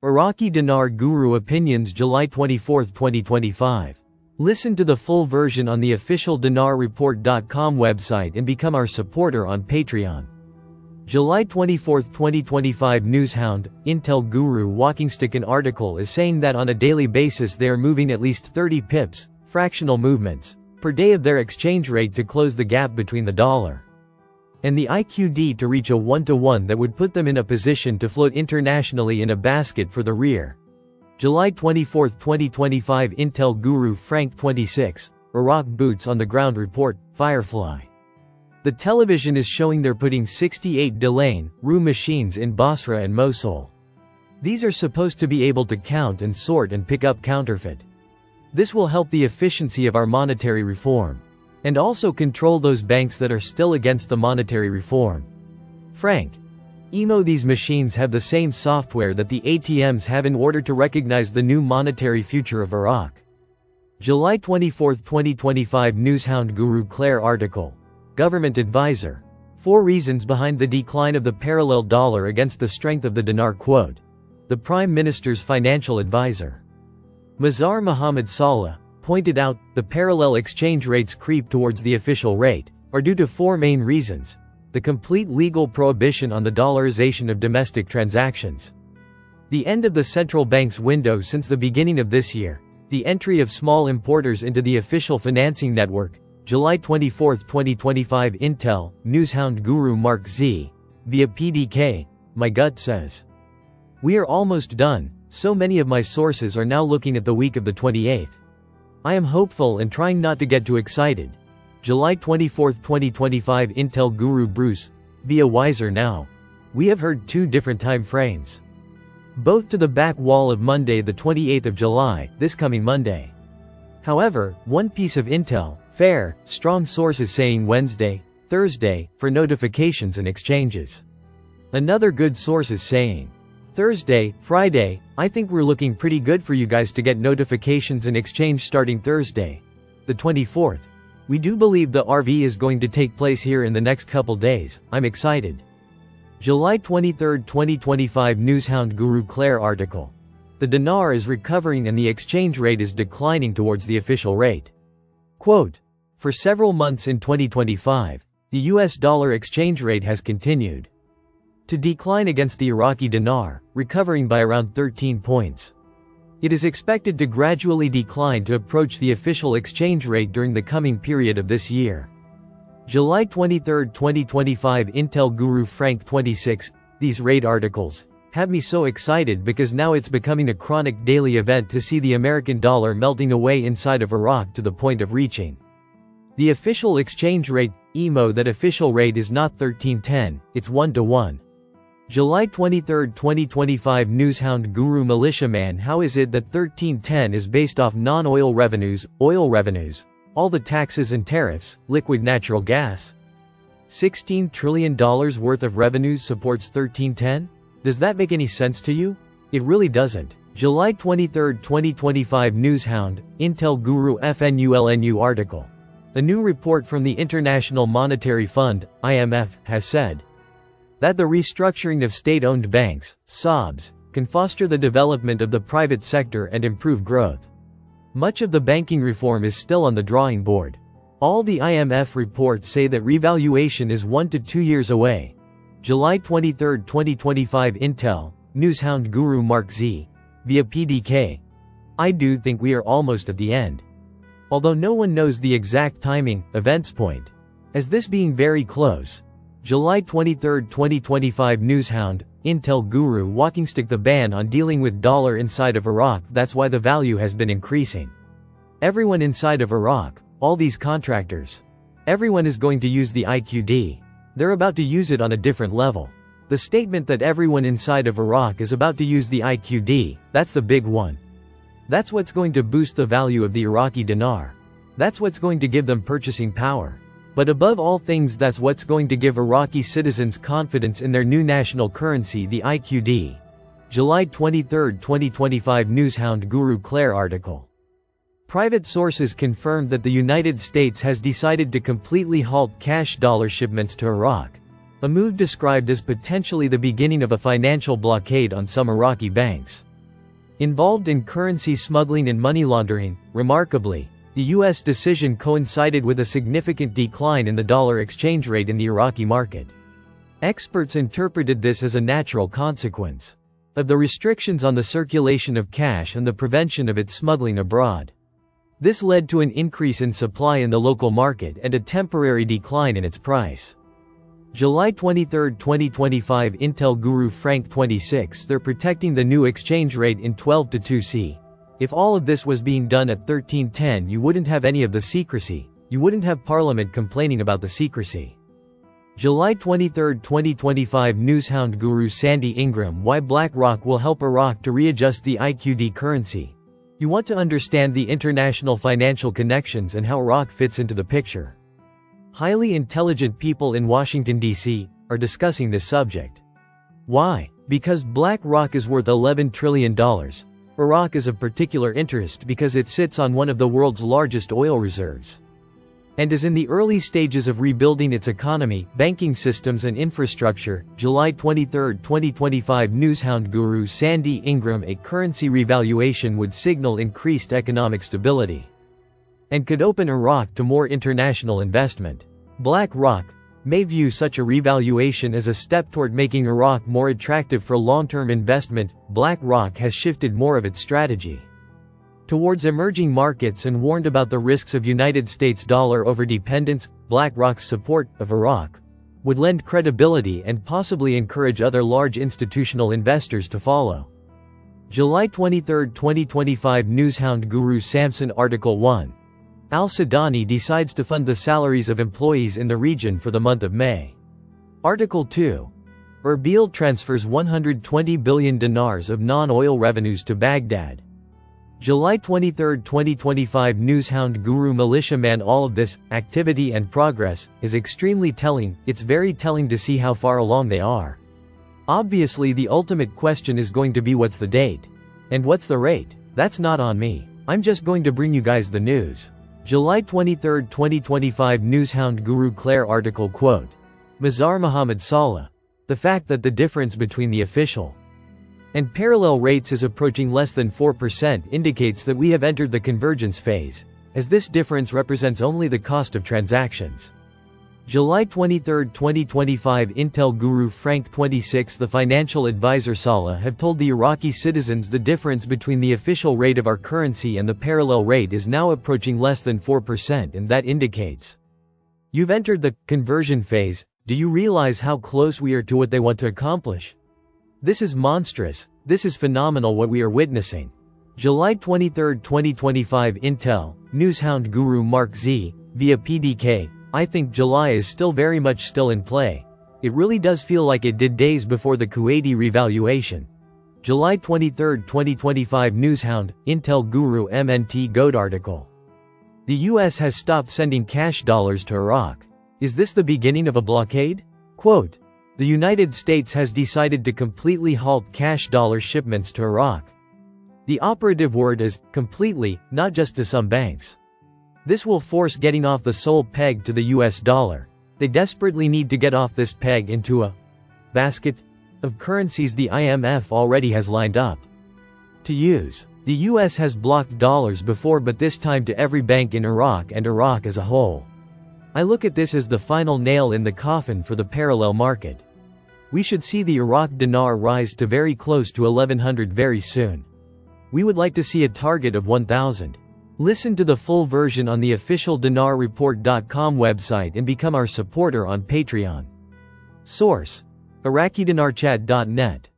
Iraqi Dinar Guru Opinions July 24, 2025. Listen to the full version on the official dinarreport.com website and become our supporter on Patreon. July 24, 2025 Newshound, Intel Guru Walking Stick. An article is saying that on a daily basis they are moving at least 30 pips, fractional movements, per day of their exchange rate to close the gap between the dollar and the IQD to reach a 1-to-1 that would put them in a position to float internationally in a basket for the rear. July 24, 2025 Intel Guru Frank 26, Iraq Boots on the Ground Report, Firefly. The television is showing they're putting 68 Delane Ru machines in Basra and Mosul. These are supposed to be able to count and sort and pick up counterfeit. This will help the efficiency of our monetary reform, and also control those banks that are still against the monetary reform. Frank. These machines have the same software that the ATMs have in order to recognize the new monetary future of Iraq. July 24, 2025 Newshound Guru Claire article. Government advisor. 4 reasons behind the decline of the parallel dollar against the strength of the dinar. Quote. The Prime Minister's financial advisor, Mazhar Muhammad Saleh, pointed out, the parallel exchange rate's creep towards the official rate are due to 4 main reasons: the complete legal prohibition on the dollarization of domestic transactions, the end of the central bank's window since the beginning of this year, the entry of small importers into the official financing network. July 24, 2025 Intel, Newshound Guru Mark Z. Via PDK, my gut says. We are almost done, so many of my sources are now looking at the week of the 28th. I am hopeful and trying not to get too excited. July 24, 2025 Intel Guru Bruce, via Wiser Now. We have heard 2 different time frames, both to the back wall of Monday the 28th of July, this coming Monday. However, one piece of intel, fair, strong sources saying Wednesday, Thursday, for notifications and exchanges. Another good source is saying Thursday, Friday. I think we're looking pretty good for you guys to get notifications and exchange starting Thursday, the 24th. We do believe the RV is going to take place here in the next couple days. I'm excited. July 23, 2025 Newshound Guru Claire article. The dinar is recovering and the exchange rate is declining towards the official rate. Quote. For several months in 2025, the US dollar exchange rate has continued to decline against the Iraqi dinar, recovering by around 13 points. It is expected to gradually decline to approach the official exchange rate during the coming period of this year. July 23, 2025 Intel Guru Frank 26. These rate articles have me so excited because now it's becoming a chronic daily event to see the American dollar melting away inside of Iraq to the point of reaching the official exchange rate. That official rate is not 1310, it's 1-to-1. July 23, 2025 Newshound Guru Militiaman. How is it that 1310 is based off non-oil revenues, oil revenues, all the taxes and tariffs, liquid natural gas? $16 trillion worth of revenues supports 1310? Does that make any sense to you? It really doesn't. July 23, 2025 Newshound, Intel Guru FNULNU article. A new report from the International Monetary Fund, IMF, has said that the restructuring of state-owned banks, SOBs, can foster the development of the private sector and improve growth. Much of the banking reform is still on the drawing board. All the IMF reports say that revaluation is 1 to 2 years away. July 23, 2025 Intel, Newshound Guru Mark Z. Via PDK. I do think we are almost at the end. Although no one knows the exact timing, events point as this being very close. July 23, 2025 Newshound, Intel Guru Walking Stick. The ban on dealing with dollar inside of Iraq, that's why the value has been increasing. Everyone inside of Iraq, all these contractors, everyone is going to use the IQD. They're about to use it on a different level. The statement that everyone inside of Iraq is about to use the IQD, that's the big one. That's what's going to boost the value of the Iraqi dinar. That's what's going to give them purchasing power. But above all things, that's what's going to give Iraqi citizens confidence in their new national currency, the IQD. July 23, 2025 Newshound Guru Claire article. Private sources confirmed that the United States has decided to completely halt cash dollar shipments to Iraq, a move described as potentially the beginning of a financial blockade on some Iraqi banks. involved in currency smuggling and money laundering. Remarkably, the U.S. decision coincided with a significant decline in the dollar exchange rate in the Iraqi market. Experts interpreted this as a natural consequence of the restrictions on the circulation of cash and the prevention of its smuggling abroad. This led to an increase in supply in the local market and a temporary decline in its price. July 23, 2025 Intel Guru Frank 26 They're protecting the new exchange rate in 12 to 2C. If all of this was being done at 1310, you wouldn't have any of the secrecy. You wouldn't have Parliament complaining about the secrecy. July 23, 2025 Newshound Guru Sandy Ingram Why BlackRock will help Iraq to readjust the IQD currency. You want to understand the international financial connections and how Iraq fits into the picture. Highly intelligent people in Washington, D.C., are discussing this subject. Why? Because BlackRock is worth $11 trillion. Iraq is of particular interest because it sits on one of the world's largest oil reserves, and is in the early stages of rebuilding its economy, banking systems and infrastructure. July 23, 2025 Newshound Guru Sandy Ingram A currency revaluation would signal increased economic stability and could open Iraq to more international investment. BlackRock may view such a revaluation as a step toward making Iraq more attractive for long-term investment. BlackRock has shifted more of its strategy towards emerging markets and warned about the risks of United States dollar overdependence. BlackRock's support of Iraq would lend credibility and possibly encourage other large institutional investors to follow. July 23, 2025 Newshound Guru Samson Article 1. Al-Sudani decides to fund the salaries of employees in the region for the month of May. Article 2. Erbil transfers 120 billion dinars of non-oil revenues to Baghdad. July 23, 2025 Newshound Guru Militiaman All of this activity and progress is extremely telling. It's very telling to see how far along they are. Obviously the ultimate question is going to be what's the date? And what's the rate? That's not on me. I'm just going to bring you guys the news. July 23, 2025 Newshound Guru Claire Article Quote. Mazhar Muhammad Saleh. The fact that the difference between the official and parallel rates is approaching less than 4% indicates that we have entered the convergence phase, as this difference represents only the cost of transactions. July 23, 2025 Intel Guru Frank 26 The financial advisor Saleh have told the Iraqi citizens the difference between the official rate of our currency and the parallel rate is now approaching less than 4%, and that indicates you've entered the conversion phase. Do you realize how close we are to what they want to accomplish? This is monstrous. This is phenomenal what we are witnessing. July 23, 2025 Intel, Newshound Guru Mark Z, via PDK. I think July is still very much still in play. It really does feel like it did days before the Kuwaiti revaluation. July 23, 2025 Newshound, Intel Guru MNT Goat article. The US has stopped sending cash dollars to Iraq. Is this the beginning of a blockade? Quote. The United States has decided to completely halt cash dollar shipments to Iraq. The operative word is completely, not just to some banks. This will force getting off the sole peg to the US dollar. They desperately need to get off this peg into a basket of currencies the IMF already has lined up to use. The US has blocked dollars before, but this time to every bank in Iraq and Iraq as a whole. I look at this as the final nail in the coffin for the parallel market. We should see the Iraq dinar rise to very close to 1100 very soon. We would like to see a target of 1000. Listen to the full version on the official dinarreport.com website and become our supporter on Patreon. Source: IraqiDinarChat.net